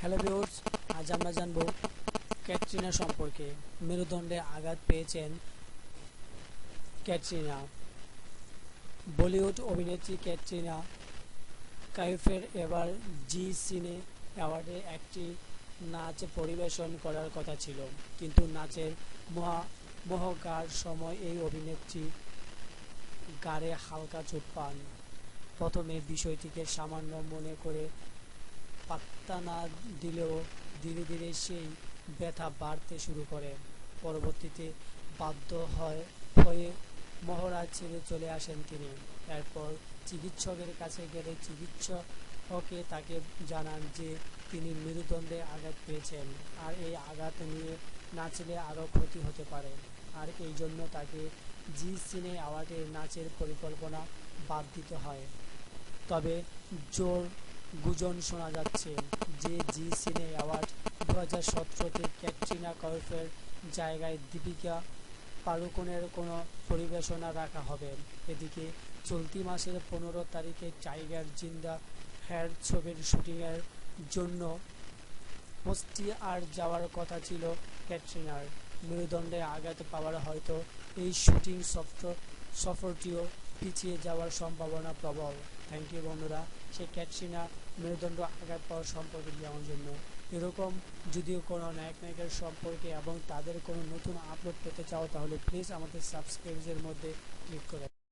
Hello viewers, আজ আমরা জানবো ক্যাটরিনা সম্পর্কে। মেরুদণ্ডে আঘাত পেয়েছেন ক্যাটরিনা। বলিউড অভিনেত্রী ক্যাটরিনা কাইফের এবার জি সিনে অ্যাওয়ার্ডে একটি নাচ পরিবেশন করার কথা ছিল, কিন্তু নাচের মহড়ার সময় এই অভিনেত্রী গাড়ে হালকা চোট পান। প্রথমে বিষয়টিকে সামান্য মনে করে পাত্তা না দিলেও ধীরে ধীরে সেই ব্যথা বাড়তে শুরু করে। পরবর্তীতে বাধ্য হয়ে মহড়া ছেড়ে চলে আসেন তিনি। এরপর চিকিৎসকের কাছে গেলে চিকিৎসকে তাকে জানান যে তিনি মেরুদণ্ডে আঘাত পেয়েছেন, আর এই আঘাত নিয়ে নাচলে আরও ক্ষতি হতে পারে, আর এই জন্য তাকে জি সিনে অ্যাওয়ার্ডের নাচের পরিকল্পনা বাদ দিতে হয়। তবে জোর গুঞ্জন শোনা যাচ্ছে যে জি সিনে অ্যাওয়ার্ড 2017-তে ক্যাটরিনা কাইফের জায়গায় দীপিকা পাড়ুকোনের কোনো পরিবেশনা রাখা হবে। এদিকে চলতি মাসের 15 তারিখে টাইগার জিন্দা হ্যার ছবির শুটিংয়ের জন্য অস্ট্রিয়া যাওয়ার কথা ছিল ক্যাটরিনার। মেরুদণ্ডে আঘাত পাওয়ার হয়তো এই শুটিং সফরটিও পিছিয়ে যাওয়ার সম্ভাবনা প্রবল। থ্যাংক ইউ বন্ধুরা, সেই ক্যাটরিনা মেরুদণ্ড আঘাত পাওয়ার সম্পর্কে জানার জন্য। এরকম যদিও কোনো নায়কের সম্পর্কে এবং তাদের কোনো নতুন আপলোড পেতে চাও, তাহলে প্লিজ আমাদের সাবস্ক্রাইবের মধ্যে ক্লিক করে